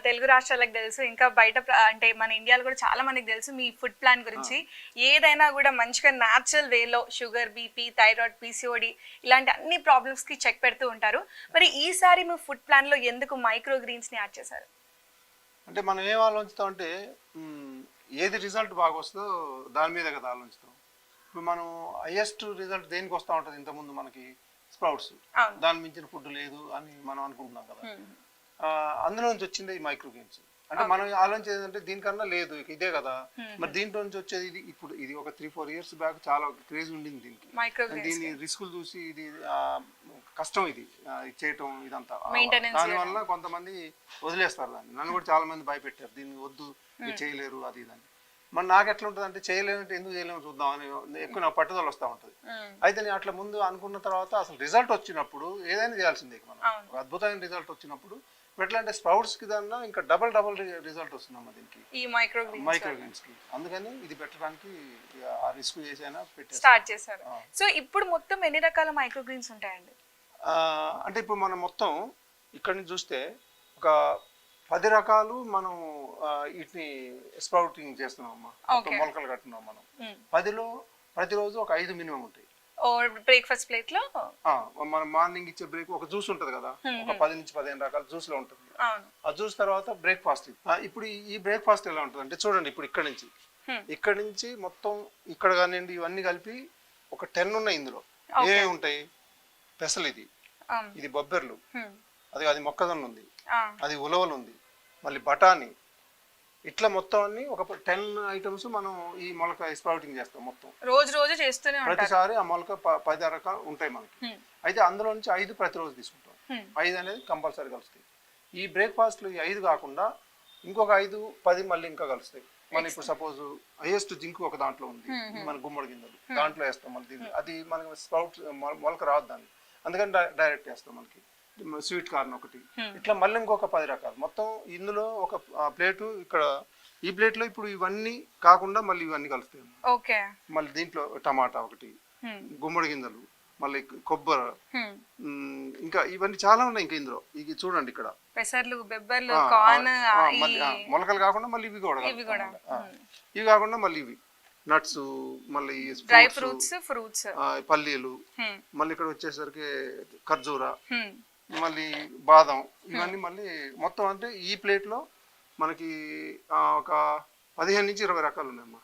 తెలుగు రాష్ట్రాలకు తెలుసు, ఇంకా బయట అంటే మన ఇండియాలో కూడా చాలా మందికి తెలుసు మీ ఫుడ్ ప్లాన్ గురించి. ఏదైనా కూడా మంచిగా న్యాచురల్ వేలో షుగర్, బీపీ, థైరాయిడ్, పీసీఓడి ఇలాంటి అన్ని ప్రాబ్లమ్స్ కి చెక్ పెడుతూ ఉంటారు. మరి ఈసారి మీ ఫుడ్ ప్లాన్ లో ఎందుకు మైక్రో గ్రీన్స్ ని యాడ్ చేశారు? అంటే మనం ఏం ఆలోచిస్తాం అంటే ఏది రిజల్ట్ బాగా వస్తుందో దాని మీద కదా ఆలోచిస్తాం. ఇప్పుడు మనం హైయెస్ట్ రిజల్ట్ దేనికి వస్తూ ఉంటుంది, ఇంతకుముందు మనకి స్ప్రౌట్స్, దాని మించిన ఫుడ్ లేదు అని మనం అనుకుంటున్నాం కదా. అందులో నుంచి వచ్చింది ఈ మైక్రో గ్రీన్స్. అంటే మనం ఆలోచించేది అంటే దీనికన్నా లేదు ఇదే కదా, మరి దీంట్లో నుంచి వచ్చేది ఇది. ఇప్పుడు ఇది ఒక 3-4 years బ్యాక్ చాలా క్రేజ్ ఉండింది దీనికి. దీని రిస్కులు చూసి ఇది కష్టం, ఇది చేయటం ఇదంతా. దానివల్ల కొంతమంది వదిలేస్తారు దాన్ని. నన్ను కూడా చాలా మంది భయపెట్టారు, దీన్ని వద్దు, ఇది చేయలేరు, అది ఇదని. మరి నాకు ఎట్లా ఉంటుంది అంటే చేయలేనంటే ఎందుకు చేయలేము చూద్దాం అని ఎక్కువ నా పట్టుదల వస్తూ ఉంటుంది. అయితే నేను అట్లా ముందు అనుకున్న తర్వాత అసలు రిజల్ట్ వచ్చినప్పుడు ఏదైనా చేయాల్సిందే. మనం ఒక అద్భుతమైన రిజల్ట్ వచ్చినప్పుడు ఎట్లా అంటే స్ప్రౌట్స్ కి దాన్ని ఇంకా డబల్ రిజల్ట్ వస్తున్నాం దీనికి, ఈ మైక్రో గ్రీన్స్ కి. అందుకని ఇది పెట్టడానికి ఆ రిస్క్ చేసైనా స్టార్ట్ చేశారు. సో ఇప్పుడు మొత్తం ఎన్ని రకాల మైక్రో గ్రీన్స్ ఉంటాయండి? అంటే ఇప్పుడు మనం మొత్తం ఇక్కడ నుంచి చూస్తే ఒక 10 రకాలు మనం వీటిని స్ప్రౌటింగ్ చేస్తున్నాం అమ్మా. మొలకలు కట్టున్నాం మనం. 10లో ప్రతిరోజు ఒక 5 మినిమం ఉంటాయి. బ్రేక్ఫాస్ట్ ప్లేట్ లో మనం మార్నింగ్ ఇచ్చే బ్రేక్ ఒక జ్యూస్ ఉంటది కదా, ఒక 10 నుంచి 15 రకాల జ్యూస్ లో ఉంటుంది. ఆ జ్యూస్ తర్వాత బ్రేక్ఫాస్ట్. ఇప్పుడు ఈ బ్రేక్ఫాస్ట్ ఎలా ఉంటుంది అంటే చూడండి, ఇప్పుడు ఇక్కడ నుంచి మొత్తం ఇక్కడ కానివ్వండి ఇవన్నీ కలిపి ఒక 10 ఉన్నాయి. ఇందులో ఏమేమి ఉంటాయి? పెసలు, ఇది బొబ్బెర్లు, అది మొక్కజొన్న ఉంది, అది ఉలవలు ఉంది, మళ్ళీ బఠానీ, ఇట్లా మొత్తం అన్ని ఒక 10 ఐటమ్స్ మనం ఈ మొలక స్ప్రౌటింగ్ చేస్తాం. మొత్తం రోజు చేస్తూనే ప్రతిసారి ఆ మొలక 10 రకాలు ఉంటాయి మనకి. అయితే అందులో నుంచి 5 ప్రతిరోజు తీసుకుంటాం. 5 అనేది కంపల్సరీ కలుస్తాయి. ఈ బ్రేక్ఫాస్ట్ లో ఈ 5 కాకుండా ఇంకొక 5, 10 మళ్ళీ ఇంకా కలుస్తాయి. మనం ఇప్పుడు సపోజ్ హైయెస్ట్ జింక్ ఒక దాంట్లో ఉంది, మన గుమ్మడి గింజలు దాంట్లో వేస్తాం. మళ్ళీ అది మనకి స్ప్రౌట్ మొలక రాదు దాన్ని, అందుకని డైరెక్ట్ వేస్తాం. మనకి స్వీట్ కార్న్ ఒకటి, ఇట్లా మళ్ళీ ఇంకొక 10 రకాలు. మొత్తం ఇందులో ఒక ప్లేటు, ఇక్కడ ఈ ప్లేట్ లో ఇప్పుడు ఇవన్నీ కాకుండా మళ్ళీ ఇవన్నీ కలుస్తాయి. మళ్ళీ దీంట్లో టమాటా ఒకటి, గుమ్మడి గింజలు, మళ్ళీ కొబ్బరి, ఇంకా ఇవన్నీ చాలా ఉన్నాయి. ఇంకా ఇందులో ఇది చూడండి, ఇక్కడ పెసర్లు, బెబ్బర్లు, కార్న్, మొలకలు కాకుండా మళ్ళీ ఇవి కూడా ఇవి కాకుండా మళ్ళీ ఇవి నట్స్, మళ్ళీ డ్రై ఫ్రూట్స్, పల్లీలు, మళ్ళీ ఇక్కడ వచ్చేసరికి ఖర్జూర, మళ్ళీ బాదం, ఇవన్నీ మళ్ళీ మొత్తం అంటే ఈ ప్లేట్ లో మనకి ఒక 15 నుంచి 20 రకాలు ఉన్నాయమ్మా.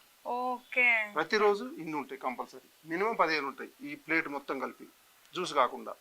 ప్రతిరోజు ఇన్ని ఉంటాయి, కంపల్సరీ మినిమం 15 ఉంటాయి ఈ ప్లేట్ మొత్తం కలిపి, జ్యూస్ కాకుండా.